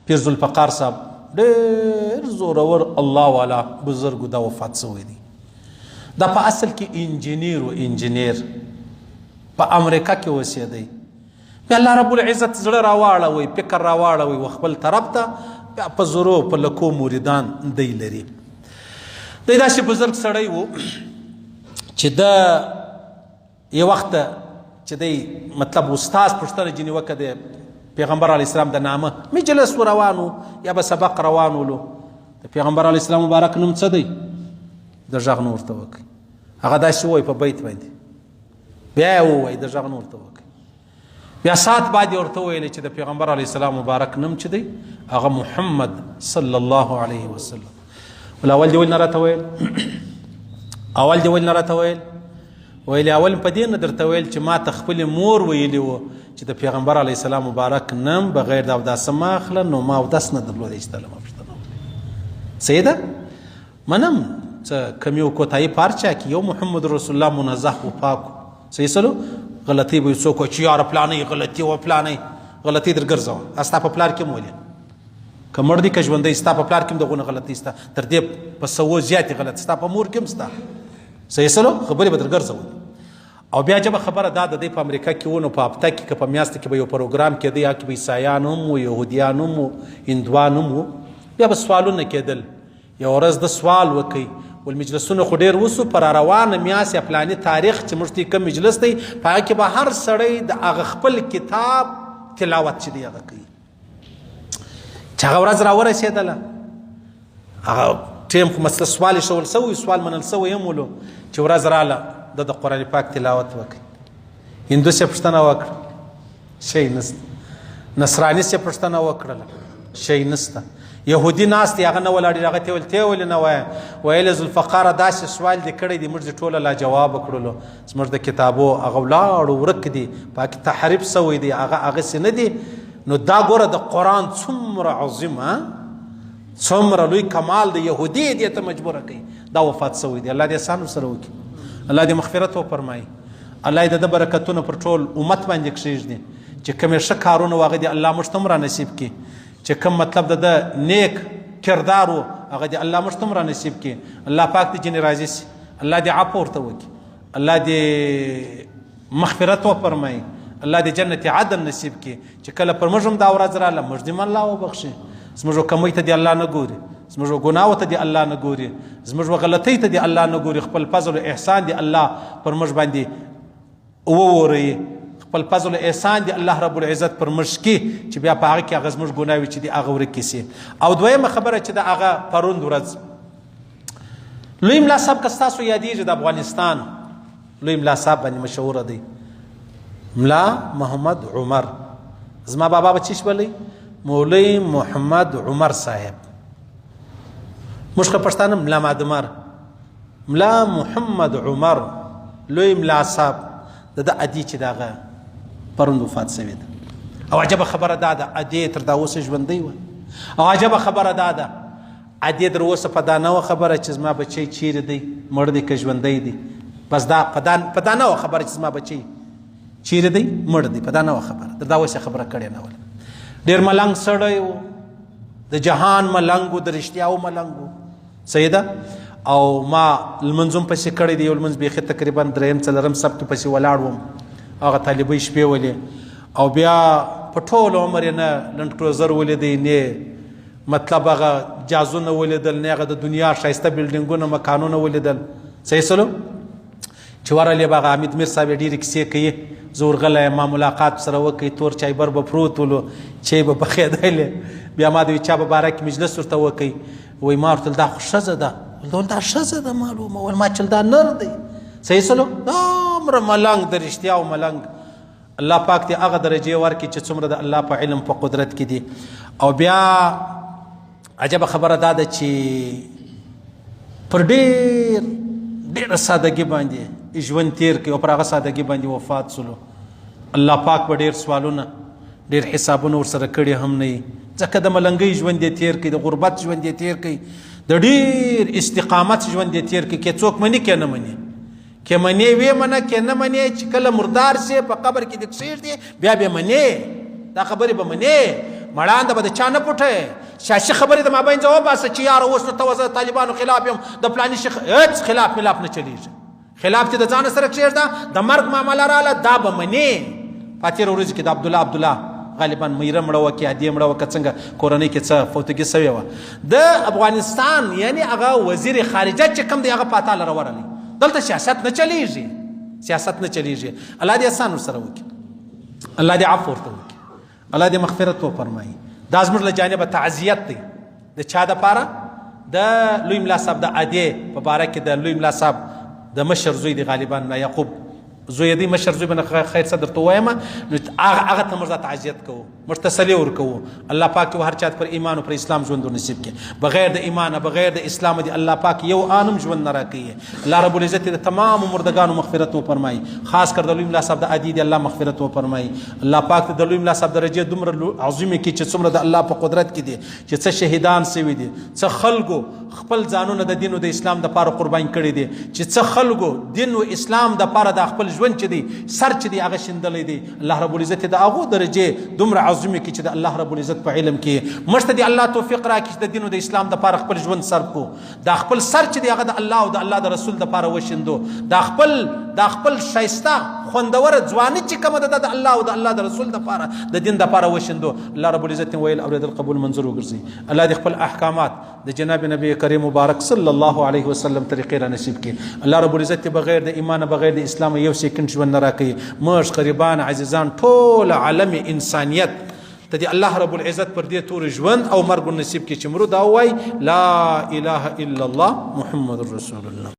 پیر ذوالفقار صاحب ډېر زورور الله والا بزرګو دا وفات شوی دی. دا په اصل کې انجینیر و انجینیر په امریکا کې اوسېدی. بیا الله رب العزت زړه راواړوي، فکر راواړوي و خپل طرف ته، بیا په زرو په لکو مریدان دی لري. دی داسې بزرګ سړی و چې د یو وخت چې دی مطلب استاز پوښتنه ځینې وکړه د پیغمبر علیه السلام د نامه مجلس و روان و یا به سبق روان ولو، د پیغمبر علیه السلام مبارک نوم څه دی؟ د غږ نه ورته وکړي. هغه داسې ووایي په بیت باندې، بیا یې ووایي د غږ نه ورته وکړي. بیا سات بعد یې ورته وویلې چې د پیغمبر علیه السلام مبارک نوم چې دی هغه محمد صلی الله علیه وسلم. ول اول دې ولې نه راته ویل؟ اول دې ولې نه راته ویل؟ ویلې اول په دې نه درته ویل چې ما ته خپلې مور ویلي وو چې د پیغمبر علیه السلام مبارک نوم بغیر د اوداسه مه اخله، نو ما اودس نه درلودی چې تله ما پوښتنه وکړې. صحیح ده؟ منم څه کمی و کوتاهي په هر چا کې، یو محمد رسول الله منزه و پاک و. صحیح سلو؟ غلطي به څوک وایي چې یاره پلانی غلطي و پلانی غلطي در ګرځوه. ستا په پلار کې هم ولې که مړ دي که ژوندی ستا په پلار کې هم دغونه غلطي سته، تر دې په سوو زیاتې غلط ستا په مور کې هم سته. صحیح سلو؟ خبرې به در ګرځولې. او بیا جبه خبره دا د دې په امریکا کې و، نو په هفته کې که په میاشت کې به یو پروګرام کېده، یا کې به عیسایان هم و، یهودیان هم و، هندوان هم و، بیا به سوالونه کېدل. یو ورځ د سوال وکړي والمجلسونه خو ډېر وسو، پر روانه میاشت یا پلاني تاریخ چې موږ ته کوم مجلس دی په هغه کې به هر سړی د هغه خپل کتاب تلاوت چې دی هغه کوي. چې هغه ورځ راورسېدله، هغه ټیم خو مسله سوال ایښول سوی، سوال منل سوی هم ولو، چې ورځ راله د قرآن پاک تلاوت وکړي. هندو سے پوښتنه وکړه، شی نسته. نصراني سے پوښتنه وکړله، شی نسته. یهودي ناست هغه نه ولاړ، هغه ته ولته ولې نه وایه؟ ویل ذوالفقار داسې سوال دې کړی دی، موږ دې ټوله لا جواب کړلو، زموږ د کتابو هغه ولاړو ورک دي، پاکې تحریف سوی دی، هغه هغسې نه دي. نو دا ګوره د قرآن څومره عظیم، څومره لوی کمال د یهودي دې ته مجبوره کوي. دا وفات سوی دی. الله دې احسان ورسره وکړي، الله دې مغفرت وفرمایي، الله دې د برکتونه پر ټول امت باندې کښېږدي، چې کومې ښه کارونه و هغه دې الله موږ ته هم را نصیب کړي، چې کوم مطلب د نیک کردار و هغه دې الله موږ ته هم را نصیب کړي. الله پاک دې ځینې راضي سي، الله دې عفو ورته وکړي، الله دې مغفرت وفرمایي، الله دې جنت عدن نصیب کړي، چې کله پر موږ هم دا ورځ راله موږ دې الله وبخښي. زموږ کمی ته دې الله نه ګوري، زموږ ګناو ته دې الله نه ګوري، زموږ غلطۍ ته دې الله نه ګوري. خپل فضل او احسان دې الله پر موږ باندې ووري، خپل فضل او احسان دې الله رب العزت پر موږ کې، چې بیا په هغه کې هغه زموږ ګناوي چې دې هغه ورکې سي. او دویمه خبره چې د هغه پروند ورځ لوی ملا صاحب که ستاسو یادېږي د افغانستان لوی ملا صاحب باندې مشهوره دی، ملا محمد عمر. زما بابا به چیش بلی مولوی محمد عمر صاحب، موږ که پښتانه ملا مادمر، ملا محمد عمر لوی ملا صاحب د ده ادي چې دغه پرون وفات شوی ده. او عجبه خبره دا ده، ادي تر دا اوسه ژوندی وه. او عجبه خبره دا ده، ادي تر اوسه په دا نه وه خبره چې زما بچی چیرې دی، مړ دی که ژوندی دی. بس دا په دا نه وه خبره چې زما بچی چیرې دی مړ دی، په دا نه وه خبره، تر دا اوسه خبره کړې نه وله. ډېر ملنګ سړی و، د جهان ملنګ و، د رښتیاو ملنګ و. صحیح ده؟ او ما لمنځ هم پسې کړی دی، یو لمونځ بیخي تقریبا درېیم څلرم سب کې پسې ولاړ وم، هغه طالبۍ شپې ولې. او بیا په ټول عمر یې نه لنډ کروزر ولیدی، نه مطلب هغه جازونه ولیدل، نه هغه د دنیا ښایسته بلډینګونه مکانونه ولیدل. صحیح سلو؟ چې ورغلې به هغه حمید میر صاحب یې ډېرې کیسې کوي، زه ورغلی ما ملاقات سره وکړئ، تور چایبر به پروت ولو، چای به پخېدلی. بیا ما د یو چا په باره کې مجلس ورته وکړئ، وایي ما ورته دا خو ښځه ده، دا ښځه ده معلومه، ول ما چل دا نر دی. صحیح سلو؟ دومره ملنګ، د رښتیاو ملنګ. الله پاک دې هغه درجې ورکړي چې څومره د الله په علم په قدرت کې دي. او بیا عجبه خبره دا ده چې پر ډېره سادګي باندې ژوند تیر کړي او پر هغه سادګي باندې وفات سلو. الله پاک به ډېر سوالونه ډېر حسابونه ورسره کړي هم نه وي، ځکه د ملنګۍ ژوند یې تیر کړي، د غربت ژوند یې تیر کړي، د ډېر استقامت ژوند یې تیر کړي. که څوک مني که نه مني، که منې وې منه، که نه منې چې کله مردار سي په قبر کې دې کښېږدي بیا به منې، دا خبرې به منې. مړانده به د چا نه پټه سیاسي خبرې د مابین ځواب باسه چې یاره اوس نو ته زه طالبانو خلاف یم د فلاني شیخ هېڅ خلاف ملاف نه چلیږي خلاف چې د ځانه سره کښېږده د مرګ معامله راله دا به منې په تېره ورځو کې د عبدالله غالبا میره مړه وه که عادیه مړه وه که څنګه کورنۍ کې څه فوتګي سوې وه د افغانستان یعنی هغه وزیر خارجه چې کوم دی هغه په اتاله راورلی دلته سیاست نه چلیږي سیاست نه چلیږي الله دې احسان ورسره وکړي الله دې عفو ورته وکړي الله دې مغفرت وفرمایي دا زموږ له جانبه تعزیت دی د چا دپاره د لوی ملا صاحب د عادیې په باره کې د لوی ملا صاحب د مشر زوی دی غالبا ملا یعقوب زوی دی مشر زوی به خیر څه درته ووایم نو هغه ته موږ تعزیت کوو موږ تسلي ورکوو الله پاک هر چا پر ایمان او پر اسلام ژوند ورنصیب کړي بغیر د ایمان بغیر د اسلام دی الله پاک یو آنم ژوند نه راکوي الله رب العزت د تمام مردگانو مغفرت وفرمایي خاص کر د لوی ملا صاحب د عادي دی الله مغفرت وفرمایي الله پاک د لوی ملا صاحب درجه دومره عظیمه کې چې څومره د الله په قدرت کې دي چې څه شهیدان سوي دي څه خلکو خپل ځانونه د دین او د اسلام د پاره قربان کړي دي چې څه خلکو دین او اسلام د پاره د خپل ژوند چې دی سر چې دی هغه شیندلی دی الله رب العزت د هغو درجې دومره عظیمې کړي چې د الله رب العزت په علم کې موږ ته د الله توفیق راکړي چې د دین او د اسلام دپاره خپل ژوند صرف کړو دا خپل سر چې دی هغه د الله او د الله د رسول دپاره وشیندو دا خپل ښایسته خوندوره ځواني چې کومه ده د الله او د الله د رسول دپاره د دین دپاره وشیندو الله رب العزت ویل اورېدل قبول منظور وګرځي الله دې خپل احکامات د جناب نبی کریم مبارک صلی الله علیه وسلم طریقې را نصیب کړي الله رب العزت بغیر د ایمان بغیر د اسلام یو سیکنډ ژوند نه راکوي موږ غریبان عزیزان ټول عالم انسانیت ته دی الله رب العزت پر دې تور ژوند او مرګ نصیب کړي چې مرو دا وای لا اله الا الله محمد رسول الله